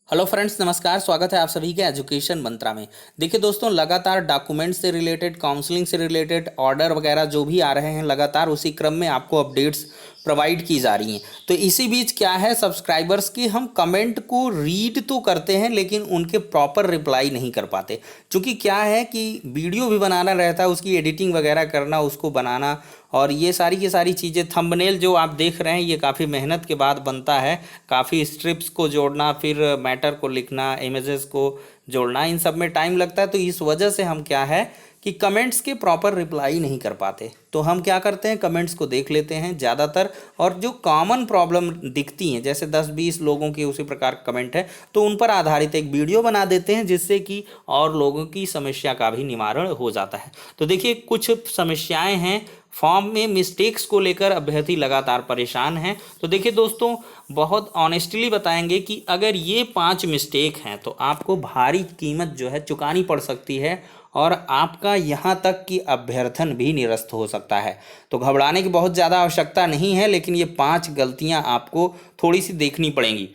Hello friends, नमस्कार। स्वागत है आप सभी के एजुकेशन मंत्रा में। देखिए दोस्तों, लगातार डॉक्यूमेंट से रिलेटेड, काउंसलिंग से रिलेटेड ऑर्डर वगैरह जो भी आ रहे हैं, लगातार उसी क्रम में आपको अपडेट्स प्रोवाइड की जा रही हैं। तो इसी बीच क्या है, सब्सक्राइबर्स की हम कमेंट को रीड तो करते हैं लेकिन उनके प्रॉपर रिप्लाई नहीं कर पाते। क्योंकि क्या है कि वीडियो भी बनाना रहता है, उसकी एडिटिंग वगैरह करना, उसको बनाना, और ये सारी की सारी चीज़ें, थंबनेल जो आप देख रहे हैं ये काफ़ी मेहनत के बाद बनता है। काफ़ी स्ट्रिप्स को जोड़ना, फिर मैटर को लिखना, इमेजेस को जोड़ना, इन सब में टाइम लगता है। तो इस वजह से हम क्या है कि कमेंट्स के प्रॉपर रिप्लाई नहीं कर पाते। तो हम क्या करते हैं, कमेंट्स को देख लेते हैं ज़्यादातर, और जो कॉमन प्रॉब्लम दिखती हैं, जैसे 10-20 लोगों की उसी प्रकार कमेंट है, तो उन पर आधारित एक वीडियो बना देते हैं, जिससे कि और लोगों की समस्या का भी निवारण हो जाता है। तो देखिए, कुछ समस्याएं हैं। फॉर्म में मिस्टेक्स को लेकर अभ्यर्थी लगातार परेशान हैं। तो देखिए दोस्तों, बहुत ऑनेस्टली बताएंगे कि अगर ये 5 मिस्टेक हैं तो आपको भारी कीमत जो है चुकानी पड़ सकती है, और आपका यहाँ तक कि अभ्यर्थन भी निरस्त हो सकता है। तो घबराने की बहुत ज़्यादा आवश्यकता नहीं है, लेकिन ये 5 गलतियाँ आपको थोड़ी सी देखनी पड़ेंगी।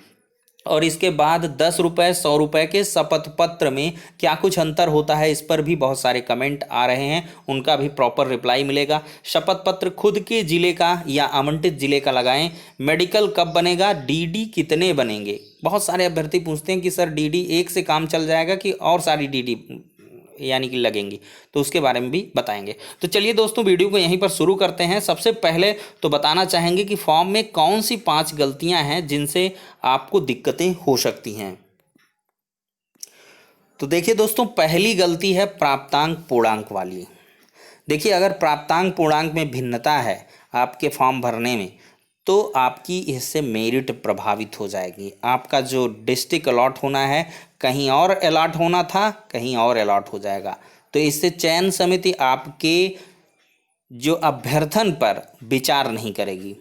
और इसके बाद 10 रुपये 100 रुपये के शपथ पत्र में क्या कुछ अंतर होता है, इस पर भी बहुत सारे कमेंट आ रहे हैं, उनका भी प्रॉपर रिप्लाई मिलेगा। शपथ पत्र खुद के ज़िले का या आवंटित ज़िले का लगाएं। मेडिकल कब बनेगा, डीडी कितने बनेंगे। बहुत सारे अभ्यर्थी पूछते हैं कि सर डीडी एक से काम चल जाएगा कि और सारी डीडी यानी कि लगेंगी, तो उसके बारे में भी बताएंगे। तो चलिए दोस्तों, वीडियो को यहीं पर शुरू करते हैं। सबसे पहले तो बताना चाहेंगे कि फॉर्म में कौन सी 5 गलतियां हैं जिनसे आपको दिक्कतें हो सकती हैं। तो देखिए दोस्तों, पहली गलती है प्राप्तांक पूर्णांक वाली। देखिए, अगर प्राप्तांक पूर्णांक में भिन्नता है आपके फॉर्म भरने में, तो आपकी इससे मेरिट प्रभावित हो जाएगी। आपका जो डिस्ट्रिक्ट अलॉट होना है, कहीं और अलॉट होना था, कहीं और अलॉट हो जाएगा। तो इससे चयन समिति आपके जो अभ्यर्थन पर विचार नहीं करेगी।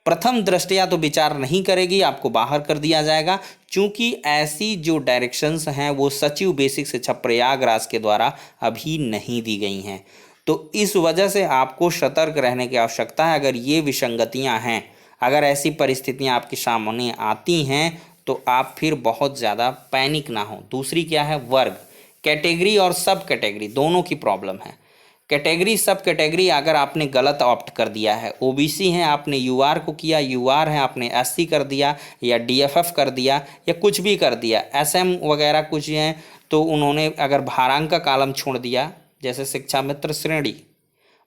प्रथम दृष्टया तो विचार नहीं करेगी, आपको बाहर कर दिया जाएगा। क्योंकि ऐसी जो डायरेक्शंस हैं वो सचिव बेसिक शिक्षा प्रयागराज के द्वारा अभी नहीं दी गई हैं। तो इस वजह से आपको सतर्क रहने की आवश्यकता है। अगर ये विसंगतियां हैं, अगर ऐसी परिस्थितियां आपके सामने आती हैं, तो आप फिर बहुत ज़्यादा पैनिक ना हो। दूसरी क्या है, वर्ग, कैटेगरी और सब कैटेगरी दोनों की प्रॉब्लम है। कैटेगरी, सब कैटेगरी अगर आपने गलत ऑप्ट कर दिया है, ओबीसी हैं आपने यूआर को किया, यूआर है आपने एससी कर दिया, या डीएफएफ कर दिया, या कुछ भी कर दिया, एसएम वगैरह कुछ हैं, तो उन्होंने अगर भारांक का कॉलम छोड़ दिया, जैसे शिक्षा मित्र श्रेणी,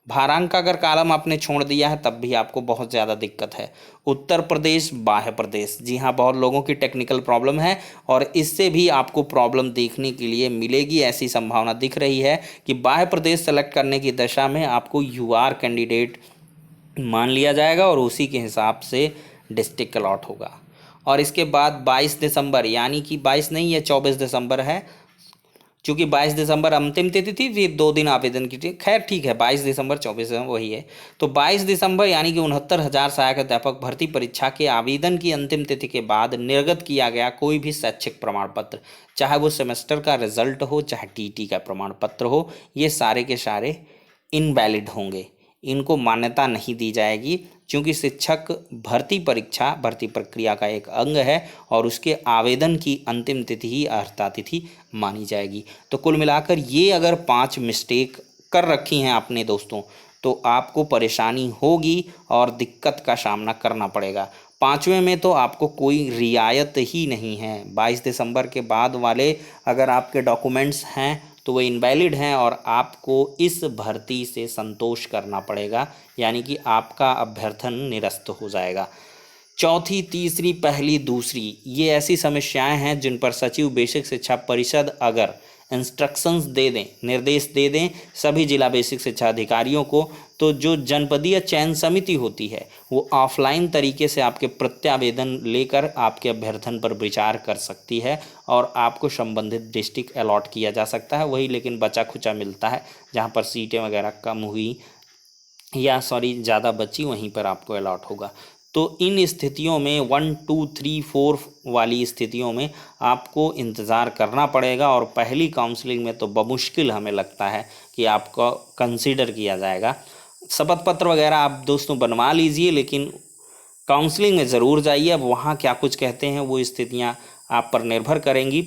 भारांक का अगर कॉलम आपने छोड़ दिया है, तब भी आपको बहुत ज़्यादा दिक्कत है। उत्तर प्रदेश, बाह्य प्रदेश, जी हाँ, बहुत लोगों की टेक्निकल प्रॉब्लम है, और इससे भी आपको प्रॉब्लम देखने के लिए मिलेगी। ऐसी संभावना दिख रही है कि बाह्य प्रदेश सेलेक्ट करने की दशा में आपको यूआर कैंडिडेट मान लिया जाएगा, और उसी के हिसाब से डिस्ट्रिक्ट अलॉट होगा। और इसके बाद 22 दिसंबर, यानी कि 22 नहीं है, 24 दिसंबर है। चूँकि 22 दिसंबर अंतिम तिथि थी, फिर 2 दिन आवेदन की थी। खैर ठीक है, 22 दिसंबर 24 दिसंबर वही है। तो 22 दिसंबर यानी कि 69,000 सहायक अध्यापक भर्ती परीक्षा के आवेदन की अंतिम तिथि के बाद निर्गत किया गया कोई भी शैक्षिक प्रमाण पत्र, चाहे वो सेमेस्टर का रिजल्ट हो, चाहे टीटी का प्रमाण पत्र हो, ये सारे के सारे इनवैलिड होंगे। इनको मान्यता नहीं दी जाएगी, क्योंकि शिक्षक भर्ती परीक्षा भर्ती प्रक्रिया का एक अंग है, और उसके आवेदन की अंतिम तिथि ही अर्हता तिथि मानी जाएगी। तो कुल मिलाकर ये अगर 5 मिस्टेक कर रखी हैं आपने दोस्तों, तो आपको परेशानी होगी और दिक्कत का सामना करना पड़ेगा। 5वें में तो आपको कोई रियायत ही नहीं है। 22 दिसंबर के बाद वाले अगर आपके डॉक्यूमेंट्स हैं तो वो इनवैलिड हैं, और आपको इस भर्ती से संतोष करना पड़ेगा, यानी कि आपका अभ्यर्थन निरस्त हो जाएगा। चौथी, तीसरी, पहली, दूसरी, ये ऐसी समस्याएं हैं जिन पर सचिव बेसिक शिक्षा परिषद अगर इंस्ट्रक्शंस दे दें, निर्देश दे दें सभी जिला बेसिक शिक्षा अधिकारियों को, तो जो जनपदीय चयन समिति होती है वो ऑफलाइन तरीके से आपके प्रत्यावेदन लेकर आपके अभ्यर्थन पर विचार कर सकती है, और आपको संबंधित डिस्ट्रिक्ट अलॉट किया जा सकता है। वही लेकिन बचा खुचा मिलता है, जहाँ पर सीटें वगैरह कम हुई या ज़्यादा बची, वहीं पर आपको अलॉट होगा। तो इन स्थितियों में 1, 2, 3, 4 वाली स्थितियों में आपको इंतज़ार करना पड़ेगा, और पहली काउंसलिंग में तो बमुश्किल हमें लगता है कि आपको कंसीडर किया जाएगा। शपथ पत्र वगैरह आप दोस्तों बनवा लीजिए, लेकिन काउंसलिंग में ज़रूर जाइए। अब वहाँ क्या कुछ कहते हैं वो स्थितियाँ आप पर निर्भर करेंगी।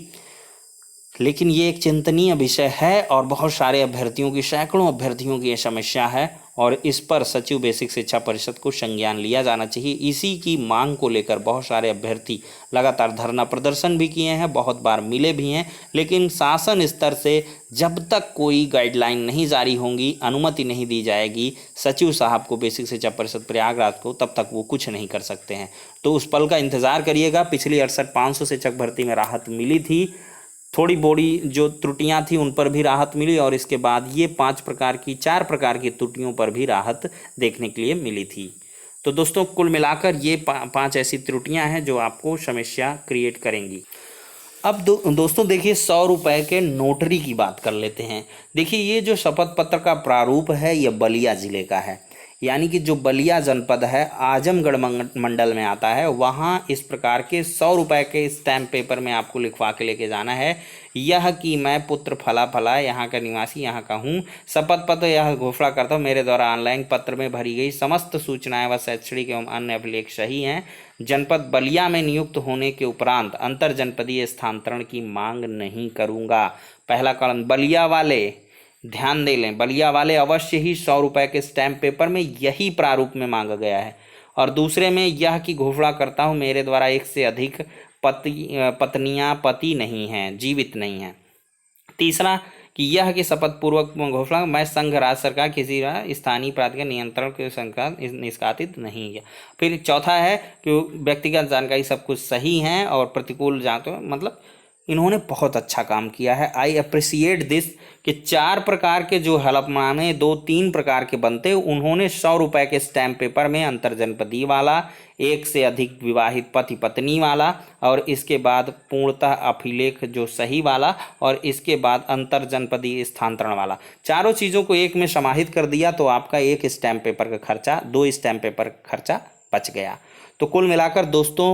लेकिन ये एक चिंतनीय विषय है और बहुत सारे अभ्यर्थियों की, सैकड़ों अभ्यर्थियों की ये समस्या है और इस पर सचिव बेसिक शिक्षा परिषद को संज्ञान लिया जाना चाहिए। इसी की मांग को लेकर बहुत सारे अभ्यर्थी लगातार धरना प्रदर्शन भी किए हैं, बहुत बार मिले भी हैं, लेकिन शासन स्तर से जब तक कोई गाइडलाइन नहीं जारी होंगी, अनुमति नहीं दी जाएगी सचिव साहब को, बेसिक शिक्षा परिषद प्रयागराज को, तब तक वो कुछ नहीं कर सकते हैं। तो उस पल का इंतजार करिएगा। पिछली 68,500 शिक्षक भर्ती में राहत मिली थी, थोड़ी बड़ी जो त्रुटियां थी उन पर भी राहत मिली और इसके बाद ये 4 प्रकार की त्रुटियों पर भी राहत देखने के लिए मिली थी। तो दोस्तों कुल मिलाकर ये 5 ऐसी त्रुटियां हैं जो आपको समस्या क्रिएट करेंगी। अब दोस्तों देखिए 100 रुपए के नोटरी की बात कर लेते हैं। देखिए ये जो शपथ पत्र का प्रारूप है ये बलिया जिले का है, यानी कि जो बलिया जनपद है आजमगढ़ मंडल में आता है, वहाँ इस प्रकार के 100 रुपए के स्टैम्प पेपर में आपको लिखवा के लेके जाना है, यह कि मैं पुत्र फला फला यहाँ का निवासी यहाँ का हूँ, शपथ पत्र यह घोषणा करता हूँ मेरे द्वारा ऑनलाइन पत्र में भरी गई समस्त सूचनाएं व शैक्षणिक एवं अन्य अभिलेख सही हैं। जनपद बलिया में नियुक्त होने के उपरांत अंतर जनपदीय स्थानांतरण की मांग नहीं करूँगा। पहला कॉलम बलिया वाले ध्यान दे लें, बलिया वाले अवश्य ही 100 रुपए के स्टैम्प पेपर में यही प्रारूप में मांगा गया है। और दूसरे में यह की घोषणा करता हूँ मेरे द्वारा एक से अधिक पत्नियां पति नहीं हैं, जीवित नहीं हैं। तीसरा कि यह की शपथ पूर्वक घोषणा मैं संघ राज्य सरकार किसी स्थानीय प्राधिकरण नियंत्रण के संकाल निष्कासित नहीं है। फिर चौथा है कि व्यक्तिगत जानकारी सब कुछ सही है और प्रतिकूल जांच, मतलब इन्होंने बहुत अच्छा काम किया है। आई अप्रिसिएट दिस कि 4 प्रकार के जो हलफनामे 2-3 प्रकार के बनते, उन्होंने 100 रुपए के स्टैम्प पेपर में अंतर्जनपदीय वाला, एक से अधिक विवाहित पति पत्नी वाला और इसके बाद पूर्णतः अभिलेख जो सही वाला और इसके बाद अंतर्जनपदीय स्थानांतरण वाला, चारों चीज़ों को एक में समाहित कर दिया तो आपका एक स्टैम्प पेपर का खर्चा, 2 स्टैम्प पेपर का खर्चा बच गया। तो कुल मिलाकर दोस्तों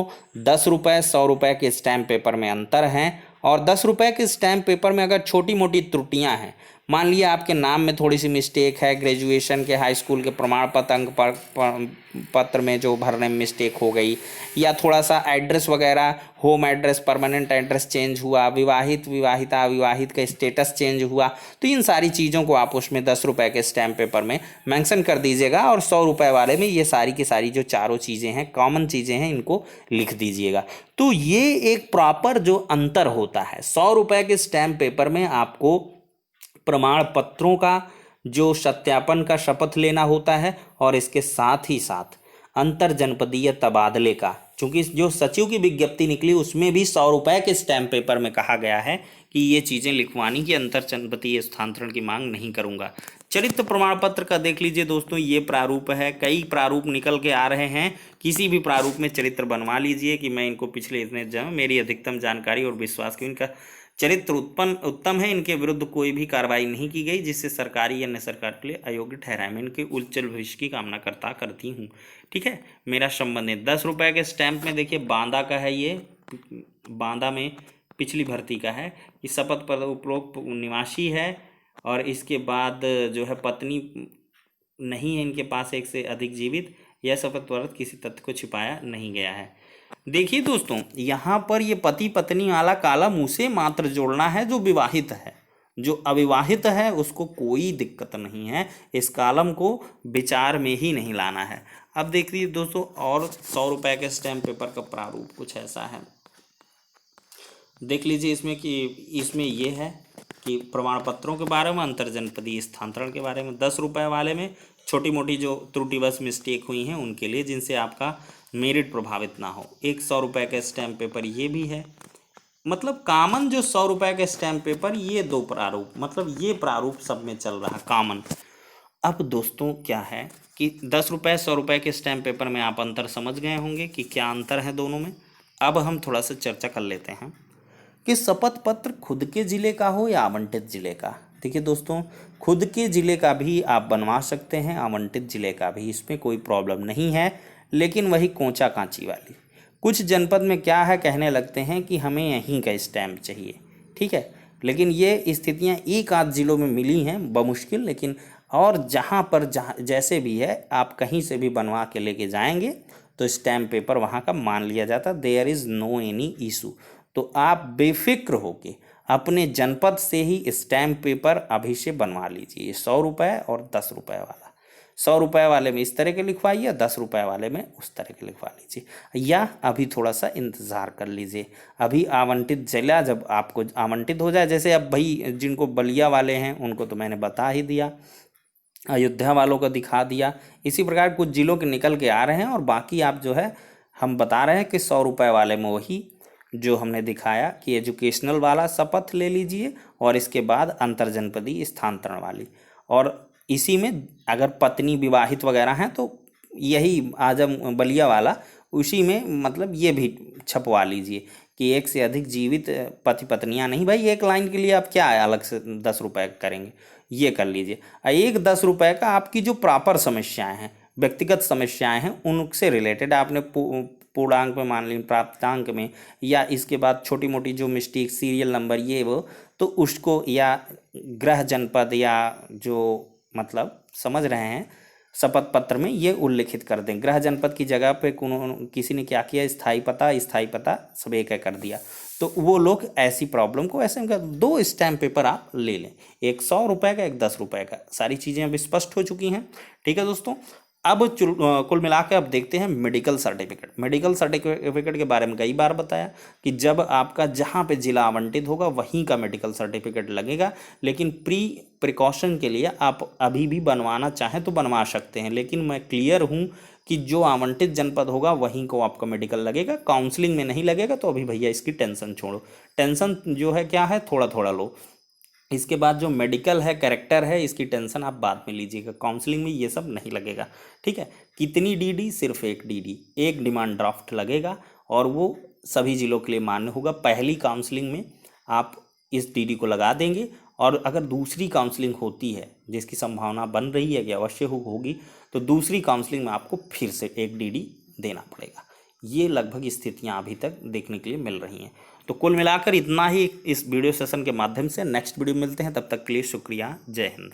10 रुपये 100 रुपये के स्टैम्प पेपर में अंतर हैं और 10 रुपये के स्टैम्प पेपर में अगर छोटी मोटी त्रुटियां हैं, मान लिया आपके नाम में थोड़ी सी मिस्टेक है, ग्रेजुएशन के हाई स्कूल के प्रमाण पत्र अंक पत्र में जो भरने में मिस्टेक हो गई, या थोड़ा सा एड्रेस वगैरह, home address permanent address change हुआ, विवाहिता अविवाहित का स्टेटस चेंज हुआ, तो इन सारी चीज़ों को आप उसमें 10 रुपये के स्टैम्प पेपर में मेंशन कर दीजिएगा और 100 रुपये वाले में ये सारी की सारी जो चारों चीज़ें हैं, कॉमन चीज़ें हैं, इनको लिख दीजिएगा। तो ये एक प्रॉपर जो अंतर होता है, 100 रुपये के स्टैम्प पेपर में आपको प्रमाण पत्रों का जो सत्यापन का शपथ लेना होता है और इसके साथ ही साथ अंतर जनपदीय तबादले का, चूंकि जो सचिव की विज्ञप्ति निकली उसमें भी 100 रुपये के स्टैम्प पेपर में कहा गया है कि ये चीज़ें लिखवानी की अंतर जनपदीय स्थानांतरण की मांग नहीं करूंगा। चरित्र प्रमाण पत्र का देख लीजिए दोस्तों, ये प्रारूप है, कई प्रारूप निकल के आ रहे हैं, किसी भी प्रारूप में चरित्र बनवा लीजिए कि मैं इनको पिछले इतने मेरी अधिकतम जानकारी और विश्वास की इनका चरित्र उत्तम है, इनके विरुद्ध कोई भी कार्रवाई नहीं की गई जिससे सरकारी या अन्य सरकार के लिए अयोग्य ठहराए। मैं इनके उज्जवल भविष्य की कामना करती हूँ। ठीक है, मेरा संबंध है 10 रुपये के स्टैंप में देखिए बांदा का है, ये बांदा में पिछली भर्ती का है कि शपथ पर उपरोक्त निवासी है और इसके बाद जो है पत्नी नहीं है इनके पास एक से अधिक जीवित, यह शपथ पर किसी तथ्य को छिपाया नहीं गया है। देखिए दोस्तों यहाँ पर ये पति पत्नी वाला कॉलम उसे मात्र जोड़ना है जो विवाहित है, जो अविवाहित है उसको कोई दिक्कत नहीं है, इस कॉलम को विचार में ही नहीं लाना है। अब देखिए दोस्तों और 100 रुपये के स्टैम्प पेपर का प्रारूप कुछ ऐसा है, देख लीजिए इसमें कि इसमें ये है कि प्रमाण पत्रों के बारे में, अंतर्जनपदीय स्थानांतरण के बारे में, 10 रुपये वाले में छोटी मोटी जो त्रुटिवश मिस्टेक हुई हैं उनके लिए जिनसे आपका मेरिट प्रभावित ना हो। एक 100 रुपये का स्टैम्प पेपर ये भी है, मतलब कॉमन जो 100 रुपये का स्टैम्प पेपर, ये 2 प्रारूप, मतलब ये प्रारूप सब में चल रहा कॉमन। अब दोस्तों क्या है कि 10 रुपये 100 रुपये के स्टैम्प पेपर में आप अंतर समझ गए होंगे कि क्या अंतर है दोनों में। अब हम थोड़ा सा चर्चा कर लेते हैं कि शपथ पत्र खुद के ज़िले का हो या आवंटित ज़िले का। देखिए दोस्तों खुद के ज़िले का भी आप बनवा सकते हैं, आवंटित ज़िले का भी, इसमें कोई प्रॉब्लम नहीं है, लेकिन वही कोंचा कांची वाली। कुछ जनपद में क्या है, कहने लगते हैं कि हमें यहीं का स्टैम्प चाहिए, ठीक है, लेकिन ये स्थितियां एक आध जिलों में मिली हैं बमुश्किल, लेकिन और जहाँ जैसे भी है आप कहीं से भी बनवा के लेके जाएंगे तो स्टैम्प पेपर वहाँ का मान लिया जाता, there is no any issue. तो आप बेफिक्र होके अपने जनपद से ही स्टैम्प पेपर अभी से बनवा लीजिए। 100 रुपये और 10 रुपये वाला, 100 रुपये वाले में इस तरह के लिखवाइए, 10 रुपये वाले में उस तरह के लिखवा लीजिए, या अभी थोड़ा सा इंतज़ार कर लीजिए। अभी आवंटित जिला जब आपको आवंटित हो जाए, जैसे अब भाई जिनको बलिया वाले हैं उनको तो मैंने बता ही दिया, अयोध्या वालों को दिखा दिया, इसी प्रकार कुछ जिलों के निकल के आ रहे हैं, और बाकी आप जो है हम बता रहे हैं कि 100 रुपये वाले में वही जो हमने दिखाया कि एजुकेशनल वाला शपथ ले लीजिए, और इसके बाद अंतर्जनपदीय स्थानांतरण वाली, और इसी में अगर पत्नी विवाहित वगैरह हैं तो यही आजम बलिया वाला उसी में मतलब ये भी छपवा लीजिए कि एक से अधिक जीवित पति पत्नियां नहीं। भाई एक लाइन के लिए आप क्या अलग से 10 रुपये करेंगे, ये कर लीजिए। एक 10 रुपये का आपकी जो प्रॉपर समस्याएं हैं, व्यक्तिगत समस्याएं हैं, उनसे रिलेटेड आपने पूर्णांक में मान ली, प्राप्तांक में, या इसके बाद छोटी मोटी जो मिस्टेक सीरियल नंबर ये वो, तो उसको, या गृह जनपद, या जो मतलब समझ रहे हैं शपथ पत्र में ये उल्लिखित कर दें। गृह जनपद की जगह पे किसी ने क्या किया, स्थायी पता सब एक कर दिया, तो वो लोग ऐसी प्रॉब्लम को ऐसे में 2 स्टैम्प पेपर आप ले लें, एक 100 रुपये का, एक 10 रुपये का। सारी चीज़ें अब स्पष्ट हो चुकी हैं। ठीक है दोस्तों, अब कुल मिलाकर अब देखते हैं मेडिकल सर्टिफिकेट। मेडिकल सर्टिफिकेट के बारे में कई बार बताया कि जब आपका जहाँ पे जिला आवंटित होगा वहीं का मेडिकल सर्टिफिकेट लगेगा, लेकिन प्रिकॉशन के लिए आप अभी भी बनवाना चाहें तो बनवा सकते हैं, लेकिन मैं क्लियर हूँ कि जो आवंटित जनपद होगा वहीं को आपका मेडिकल लगेगा, काउंसलिंग में नहीं लगेगा। तो अभी भैया इसकी टेंशन छोड़ो, टेंशन जो है क्या है थोड़ा थोड़ा लो। इसके बाद जो मेडिकल है, कैरेक्टर है, इसकी टेंशन आप बाद में लीजिएगा, काउंसलिंग में ये सब नहीं लगेगा। ठीक है, कितनी डीडी, सिर्फ एक डीडी, एक डिमांड ड्राफ्ट लगेगा, और वो सभी जिलों के लिए मान्य होगा। पहली काउंसलिंग में आप इस डीडी को लगा देंगे, और अगर दूसरी काउंसलिंग होती है, जिसकी संभावना बन रही है कि अवश्य होगी, तो दूसरी काउंसलिंग में आपको फिर से एक डीडी देना पड़ेगा। ये लगभग स्थितियां अभी तक देखने के लिए मिल रही हैं। तो कुल मिलाकर इतना ही इस वीडियो सेशन के माध्यम से। नेक्स्ट वीडियो मिलते हैं, तब तक के लिए शुक्रिया, जय हिंद।